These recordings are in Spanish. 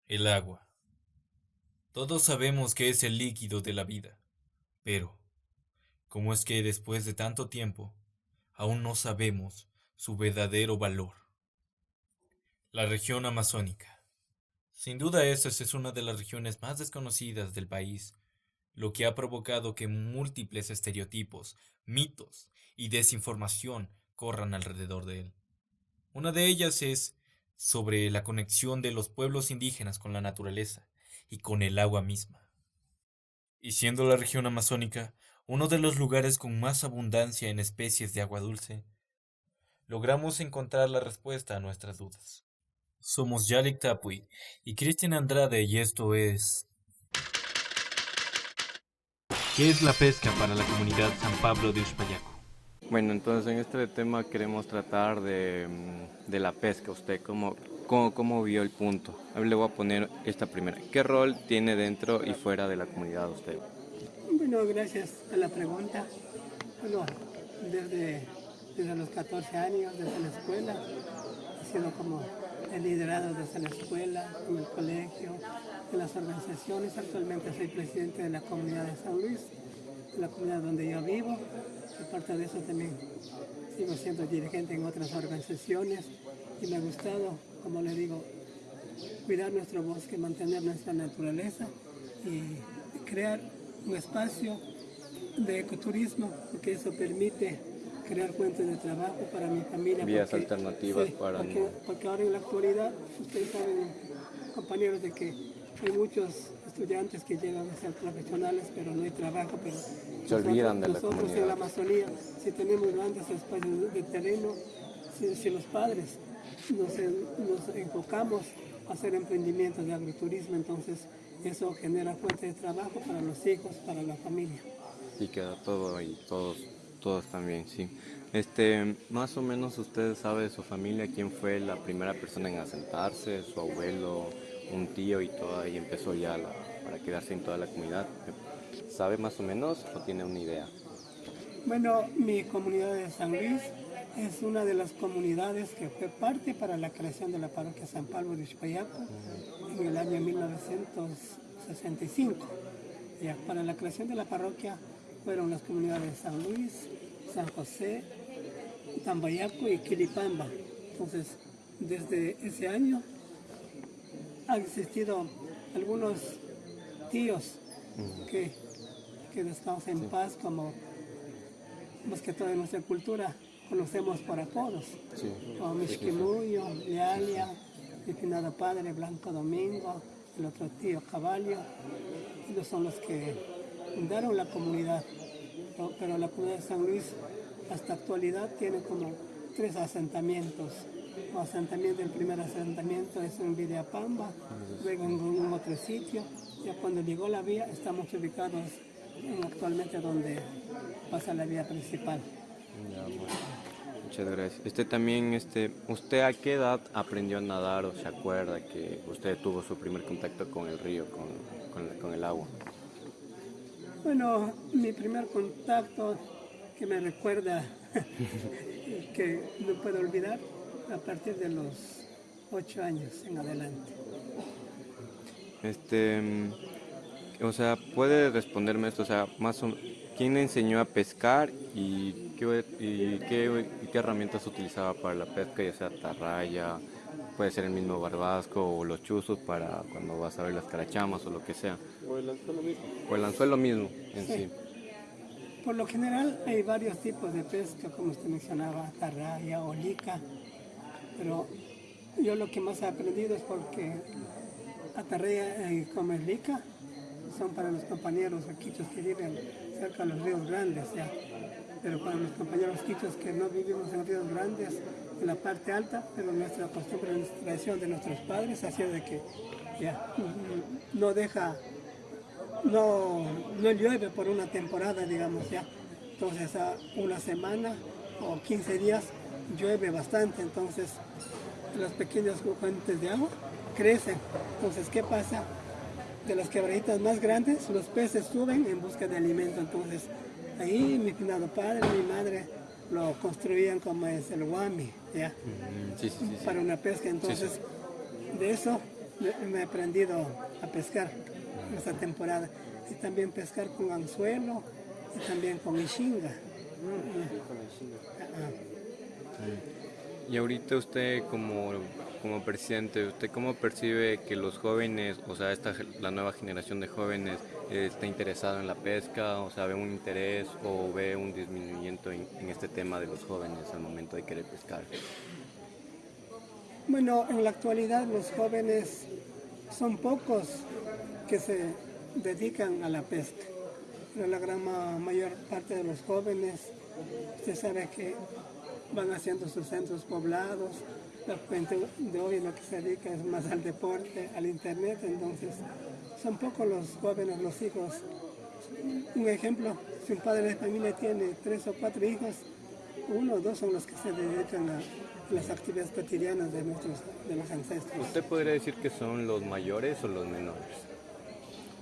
El agua. Todos sabemos que es el líquido de la vida, pero ¿cómo es que después de tanto tiempo aún no sabemos su verdadero valor? La región amazónica. Sin duda esta es una de las regiones más desconocidas del país, lo que ha provocado que múltiples estereotipos, mitos y desinformación corran alrededor de él. Una de ellas es sobre la conexión de los pueblos indígenas con la naturaleza y con el agua misma. Y siendo la región amazónica uno de los lugares con más abundancia en especies de agua dulce, logramos encontrar la respuesta a nuestras dudas. Somos Yalik Tapui y Cristian Andrade y esto es... ¿Qué es la pesca para la comunidad San Pablo de Uxpayaco? Bueno, entonces en este tema queremos tratar de la pesca. ¿Usted cómo vio el punto? A ver, le voy a poner esta primera. ¿Qué rol tiene dentro y fuera de la comunidad usted? Bueno, gracias a la pregunta. Bueno, desde, desde los 14 años, desde la escuela, he sido como el liderado desde la escuela, en el colegio, en las organizaciones. Actualmente soy presidente de la comunidad de San Luis, de la comunidad donde yo vivo. Aparte de eso también sigo siendo dirigente en otras organizaciones y me ha gustado, como le digo, cuidar nuestro bosque, mantener nuestra naturaleza y crear un espacio de ecoturismo, porque eso permite crear fuentes de trabajo para mi familia. Vías Porque, alternativas sí, para porque, no... porque ahora en la actualidad, ustedes saben, compañeros, de que hay muchos estudiantes que llegan a ser profesionales, pero no hay trabajo. Pero Se olvidan de la nosotros en la comunidad. Amazonía, si tenemos grandes espacios de terreno, si los padres nos enfocamos a hacer emprendimientos de agriturismo, entonces eso genera fuentes de trabajo para los hijos, para la familia. Y queda todo ahí, todos también, sí. Más o menos usted sabe de su familia quién fue la primera persona en asentarse, su abuelo, un tío y todo, ahí empezó ya para quedarse en toda la comunidad. ¿Sabe más o menos o tiene una idea? Bueno, mi comunidad de San Luis es una de las comunidades que fue parte para la creación de la parroquia San Pablo de Uxpayaco en el año 1965. Ya, para la creación de la parroquia fueron las comunidades de San Luis, San José, Tambayaco y Quilipamba. Entonces, desde ese año han existido algunos tíos que, que descansan en paz, como más que todo en nuestra cultura conocemos por apodos, Sí, como sí, sí, sí. Mishkimuyo, Lealia, mi finado padre Blanco Domingo, el otro tío Caballo. Ellos son los que fundaron la comunidad, ¿no? Pero la comunidad de San Luis hasta actualidad tiene como 3 asentamientos. El primer asentamiento es en Villapamba, luego en un otro sitio. Ya cuando llegó la vía estamos ubicados actualmente donde pasa la vía principal. Ya, bueno. Muchas gracias. ¿Usted a qué edad aprendió a nadar o se acuerda que usted tuvo su primer contacto con el río, con el agua? Bueno, mi primer contacto que me recuerda que no puedo olvidar a partir de los 8 años en adelante. Este, o sea, puede responderme esto, o sea, ¿quién le enseñó a pescar y qué herramientas utilizaba para la pesca, ya sea atarraya, puede ser el mismo barbasco o los chuzos para cuando vas a ver las carachamas o lo que sea? O el anzuelo mismo. O el anzuelo mismo en Sí, sí. por lo general hay varios tipos de pesca, como usted mencionaba, tarraya, olica, pero yo lo que más he aprendido es porque atarraya y como lica son para los compañeros quichos que viven cerca de los ríos grandes, ya. Pero para los compañeros quichos que no vivimos en ríos grandes, en la parte alta, pero nuestra costumbre, nuestra tradición de nuestros padres hacía de que ya no deja, no llueve por una temporada, digamos, ya. Entonces a una semana o 15 días llueve bastante, entonces las pequeñas fuentes de agua crecen. Entonces, ¿qué pasa? De las quebraditas más grandes, los peces suben en busca de alimento. Entonces, ahí mi finado padre, mi madre lo construían como es el guami, ¿ya? Sí, sí, sí, sí. Para una pesca. Sí, sí. Entonces, de eso me he aprendido a pescar en esta temporada. Y también pescar con anzuelo y también con ishinga. Y ahorita usted como presidente, ¿usted cómo percibe que los jóvenes, o sea, la nueva generación de jóvenes está interesado en la pesca? O sea, ¿ve un interés o ve un disminuimiento en este tema de los jóvenes al momento de querer pescar? Bueno, en la actualidad los jóvenes son pocos que se dedican a la pesca, pero la gran mayor parte de los jóvenes, usted sabe que van haciendo sus centros poblados, la gente de hoy lo que se dedica es más al deporte, al internet, entonces son pocos los jóvenes, los hijos. Un ejemplo, si un padre de familia tiene 3 o 4 hijos, 1 o 2 son los que se dedican a las actividades cotidianas de los ancestros. ¿Usted podría decir que son los mayores o los menores?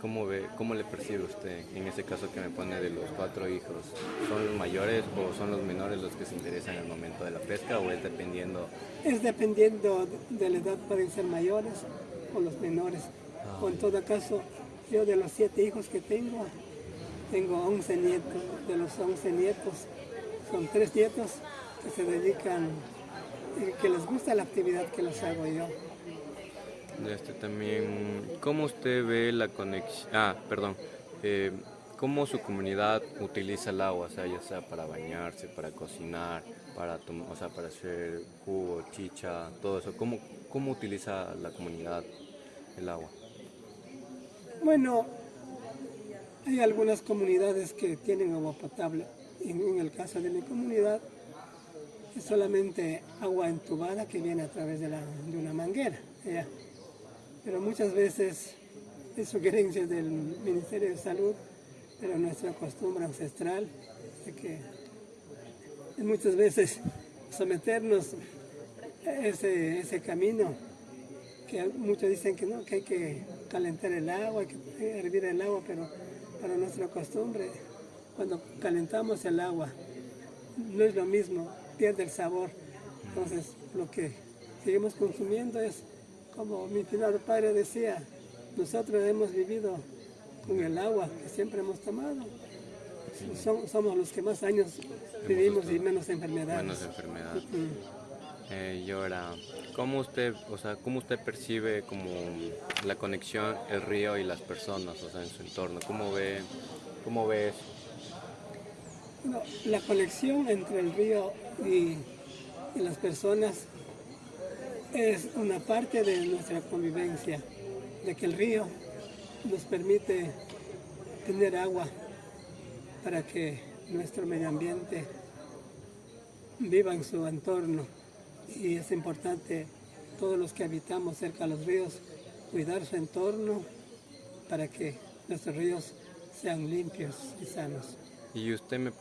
¿Cómo le percibe usted en ese caso que me pone de los 4 hijos? ¿Son los mayores o son los menores los que se interesan en el momento de la pesca o es dependiendo? Es dependiendo de la edad, pueden ser mayores o los menores. O en todo caso, yo de los 7 hijos que tengo 11 nietos. De los 11 nietos, son 3 nietos que se dedican, que les gusta la actividad que les hago yo. También, ¿cómo usted ve la conexión? ¿Cómo su comunidad utiliza el agua? O sea, ya sea para bañarse, para cocinar, o sea, para hacer jugo, chicha, todo eso. ¿Cómo utiliza la comunidad el agua? Bueno, hay algunas comunidades que tienen agua potable. En el caso de mi comunidad, es solamente agua entubada que viene a través de una manguera. ¿Ya? Pero muchas veces es sugerencia del Ministerio de Salud, pero nuestra costumbre ancestral es que muchas veces someternos a ese camino, que muchos dicen que no, que hay que calentar el agua, hay que hervir el agua, pero para nuestra costumbre, cuando calentamos el agua, no es lo mismo, pierde el sabor. Entonces, lo que seguimos consumiendo es, como mi finado padre decía, nosotros hemos vivido con el agua que siempre hemos tomado. Somos los que más años vivimos y menos enfermedades. Menos enfermedades. Y ahora, ¿cómo usted percibe como la conexión, el río y las personas, o sea, en su entorno? ¿Cómo ve eso? Bueno, la conexión entre el río y las personas es una parte de nuestra convivencia, de que el río nos permite tener agua para que nuestro medio ambiente viva en su entorno. Y es importante, todos los que habitamos cerca de los ríos, cuidar su entorno para que nuestros ríos sean limpios y sanos. Y usted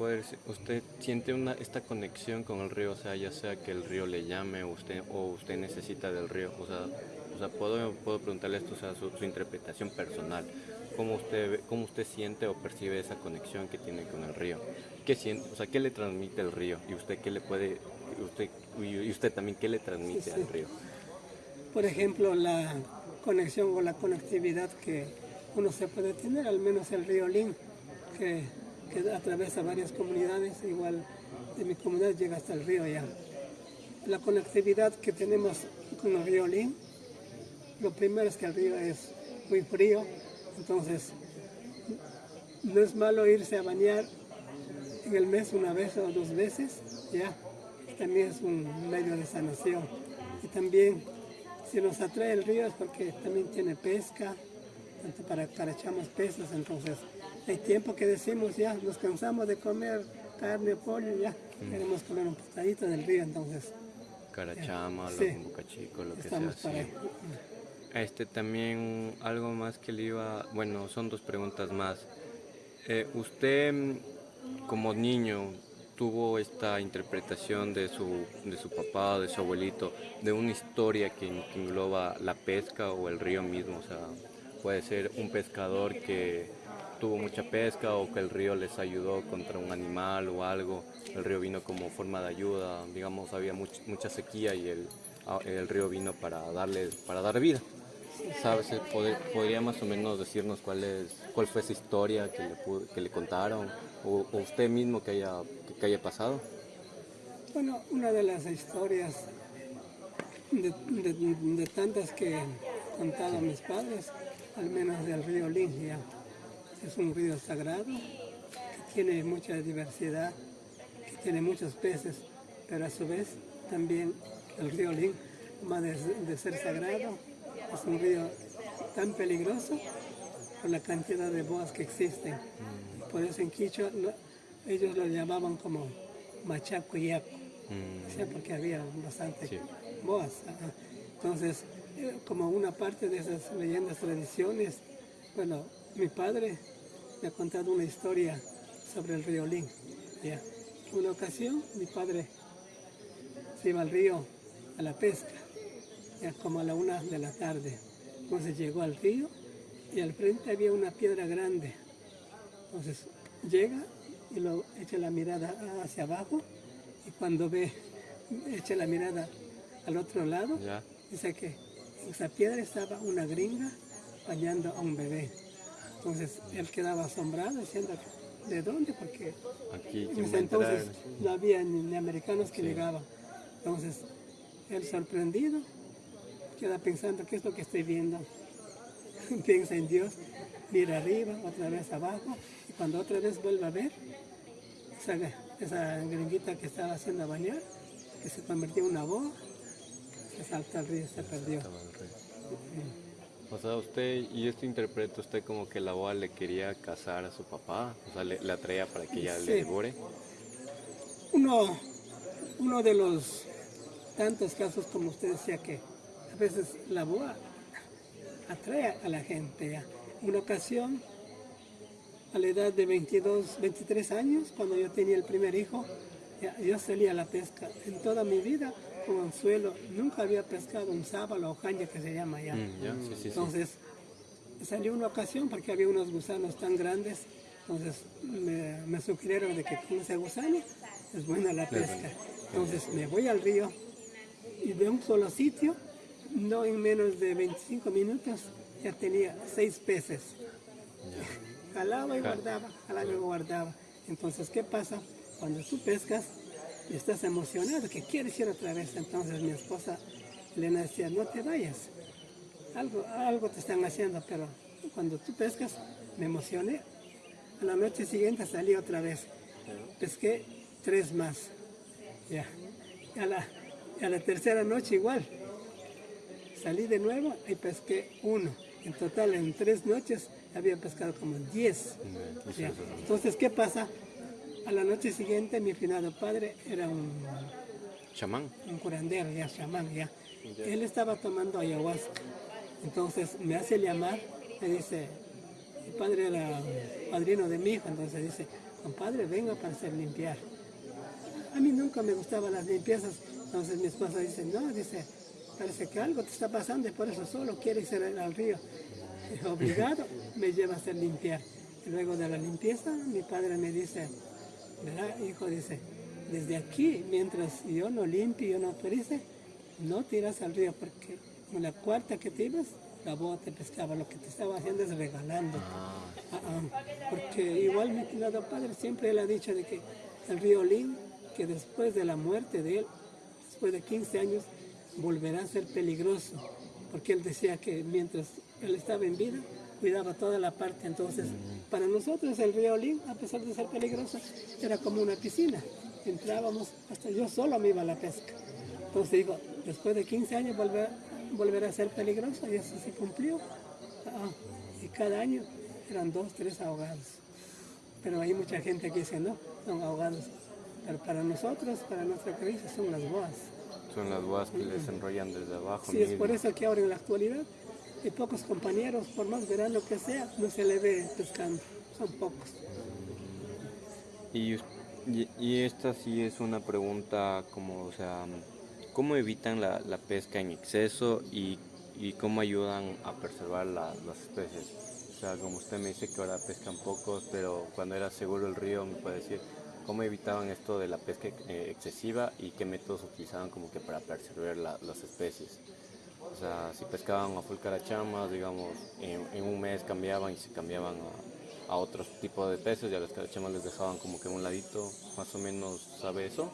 usted siente esta conexión con el río, o sea, ya sea que el río le llame o usted necesita del río, o sea, puedo preguntarle esto, o sea, su interpretación personal, cómo usted siente o percibe esa conexión que tiene con el río, qué siente, o sea, qué le transmite el río y usted también qué le transmite al río. Por ejemplo, la conexión o la conectividad que uno se puede tener, al menos el río Lin, que atraviesa varias comunidades, igual de mi comunidad llega hasta el río ya. La conectividad que tenemos con el río Lin, lo primero es que el río es muy frío, entonces no es malo irse a bañar en el mes 1 vez o 2 veces, ya, también es un medio de sanación. Y también, si nos atrae el río es porque también tiene pesca, tanto para echamos peces, entonces hay tiempo que decimos ya, nos cansamos de comer carne o pollo, ya queremos comer un pescadito del río, entonces. Carachama, Sí, Boca Chico, lo que estamos sea. para Sí. También algo más que bueno, son 2 preguntas más. Usted como niño tuvo esta interpretación de su papá o de su abuelito, de una historia que engloba la pesca o el río mismo, o sea, puede ser un pescador que tuvo mucha pesca o que el río les ayudó contra un animal o algo, el río vino como forma de ayuda, digamos, había mucha sequía y el río vino para dar vida. ¿Sabes? ¿Podría más o menos decirnos cuál fue esa historia que le contaron? O usted mismo que haya pasado? Bueno, una de las historias de tantas que han contado mis padres, al menos del río Lingia. Es un río sagrado que tiene mucha diversidad, que tiene muchos peces, pero a su vez también el río Lin, además de ser sagrado, es un río tan peligroso por la cantidad de boas que existen. Por eso en Quichua ellos lo llamaban como machaco y yaco, o sea, porque había bastante Sí. boas. Ajá. Entonces, como una parte de esas leyendas, tradiciones, bueno, mi padre me ha contado una historia sobre el río Lin. ¿Ya? Una ocasión mi padre se iba al río a la pesca, ya como a la 1 de la tarde. Entonces llegó al río y al frente había una piedra grande. Entonces llega y lo echa la mirada hacia abajo y cuando echa la mirada al otro lado, Ya. dice que en esa piedra estaba una gringa bañando a un bebé. Entonces él quedaba asombrado diciendo, ¿de dónde? Porque Aquí, en ¿quién ese va a entrar? entonces no había ni americanos que llegaban. Entonces él sorprendido queda pensando, ¿qué es lo que estoy viendo? Piensa en Dios, mira arriba, otra vez abajo, y cuando otra vez vuelve a ver, esa gringuita que estaba haciendo bañar, que se convirtió en una boa, se saltó al río y se perdió. Estaba el rey. O sea, y esto interpreta usted como que la boa le quería casar a su papá, o sea, le atraía para que ella le Sí, devore. uno de los tantos casos, como usted decía, que a veces la boa atrae a la gente. Ya. Una ocasión, a la edad de 22, 23 años, cuando yo tenía el primer hijo, ya, yo salía a la pesca. En toda mi vida, con anzuelo, nunca había pescado un sábalo o caña que se llama ya. Ya, sí, sí, sí. Entonces, salió una ocasión porque había unos gusanos tan grandes, entonces me sugirieron de que con ese gusano es buena la pesca. Entonces me voy al río y de un solo sitio, no en menos de 25 minutos, ya tenía 6 peces. Jalaba y guardaba, jalaba y guardaba. Entonces, ¿qué pasa? Cuando tú pescas y estás emocionado, que quieres ir otra vez, entonces mi esposa Elena decía, no te vayas, algo te están haciendo, pero cuando tú pescas, me emocioné. A la noche siguiente salí otra vez, pesqué 3 más. Ya. Y a la tercera noche igual, salí de nuevo y pesqué 1. En total, en 3 noches había pescado como 10. Ya. Entonces, ¿qué pasa? A la noche siguiente, mi finado padre era Chamán. un curandero, ya chamán, ya. Él estaba tomando ayahuasca. Entonces me hace llamar, me dice, mi padre era padrino de mi hijo, entonces dice, compadre, venga para hacer limpiar. A mí nunca me gustaban las limpiezas, entonces mi esposa dice, no, dice, parece que algo te está pasando y por eso solo quieres ir al río. Y obligado me lleva a hacer limpiar. Y luego de la limpieza, mi padre me dice, ¿verdad, hijo? Dice, desde aquí, mientras yo no limpie, yo no autorice, no tiras al río, porque en la cuarta que te ibas, la boa te pescaba. Lo que te estaba haciendo es regalando. Porque igual mi cuñado padre siempre él ha dicho de que el río Lin, que después de la muerte de él, después de 15 años, volverá a ser peligroso. Porque él decía que mientras él estaba en vida, cuidaba toda la parte. Entonces, para nosotros el río Lin, a pesar de ser peligroso, era como una piscina. Entrábamos, hasta yo solo me iba a la pesca. Entonces digo, después de 15 años volverá a ser peligroso y eso se cumplió. Y cada año eran 2, 3 ahogados. Pero hay mucha gente que dice, no, son ahogados. Pero para nosotros, para nuestra creencia, son las boas. Son las boas que les enrollan desde abajo. Sí, es por eso que ahora en la actualidad hay pocos compañeros, por más verano que sea, no se le ve pescando. Son pocos. Y esta sí es una pregunta como, o sea, ¿cómo evitan la pesca en exceso y cómo ayudan a preservar las especies? O sea, como usted me dice que ahora pescan pocos, pero cuando era seguro el río, me puede decir, ¿cómo evitaban esto de la pesca excesiva y qué métodos utilizaban como que para preservar las especies? O sea, si pescaban a full carachamas, digamos, en un mes cambiaban y se cambiaban a otros tipos de peces y a las carachamas les dejaban como que un ladito, más o menos, ¿sabe eso?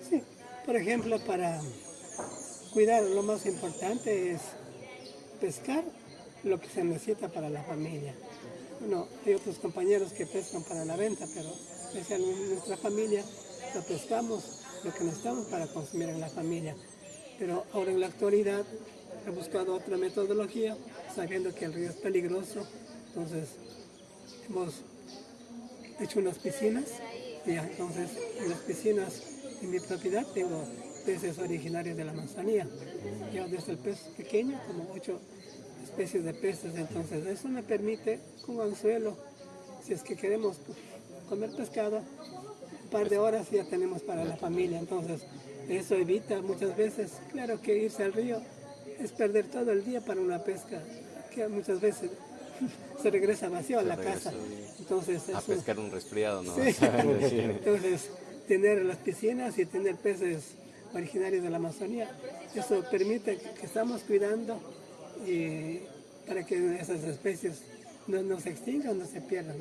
Sí, por ejemplo, para cuidar lo más importante es pescar lo que se necesita para la familia. Bueno, hay otros compañeros que pescan para la venta, pero especialmente en nuestra familia lo pescamos, lo que necesitamos para consumir en la familia. Pero ahora en la actualidad he buscado otra metodología, sabiendo que el río es peligroso, entonces hemos hecho unas piscinas, ya, entonces en las piscinas en mi propiedad tengo peces originarios de la Amazonía, ya desde el pez pequeño, como 8 especies de peces, entonces eso me permite con anzuelo, si es que queremos comer pescado, un par de horas ya tenemos para la familia, entonces eso evita muchas veces, claro que irse al río es perder todo el día para una pesca, que muchas veces se regresa vacío a la casa. Entonces, A eso, pescar un resfriado, ¿no? sí. ¿Saben decir? Entonces, tener las piscinas y tener peces originarios de la Amazonía, eso permite que estamos cuidando para que esas especies no se extingan, no se pierdan.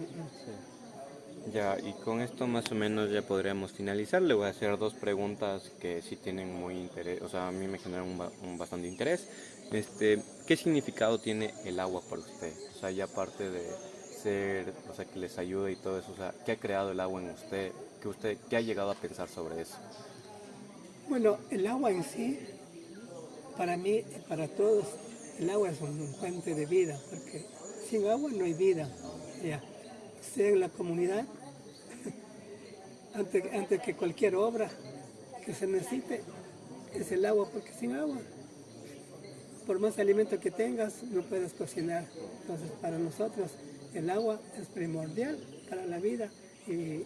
Ya, y con esto más o menos ya podríamos finalizar. Le voy a hacer dos preguntas que sí tienen muy interés, o sea, a mí me generan un bastante interés. ¿Qué significado tiene el agua para usted? O sea, ya aparte de ser, o sea, que les ayude y todo eso, o sea, ¿qué ha creado el agua en usted? ¿Qué ha llegado a pensar sobre eso? Bueno, el agua en sí, para mí y para todos, el agua es una fuente de vida, porque sin agua no hay vida. Ya, sea en la comunidad, antes que cualquier obra que se necesite, es el agua, porque sin agua, por más alimento que tengas, no puedes cocinar. Entonces, para nosotros, el agua es primordial para la vida y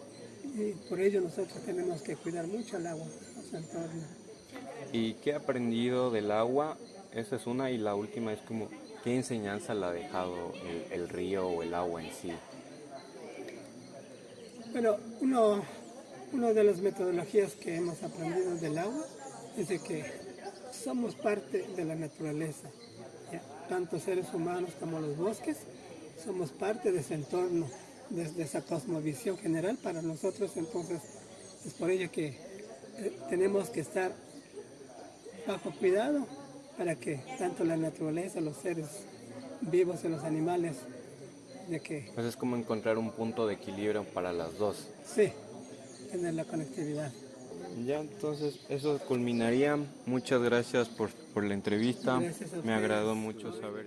por ello nosotros tenemos que cuidar mucho el agua, su entorno. ¿Y qué ha aprendido del agua? Esa es una, y la última es como, ¿qué enseñanza le ha dejado el río o el agua en sí? Bueno, una de las metodologías que hemos aprendido del agua es de que somos parte de la naturaleza, ¿ya? Tanto seres humanos como los bosques, somos parte de ese entorno, desde esa cosmovisión general para nosotros, entonces es por ello que tenemos que estar bajo cuidado para que tanto la naturaleza, los seres vivos y los animales, de que Pues es como encontrar un punto de equilibrio para las dos. sí, tener la conectividad. Ya, entonces eso culminaría. Muchas gracias por la entrevista. Gracias a Me ustedes. agradó mucho saber.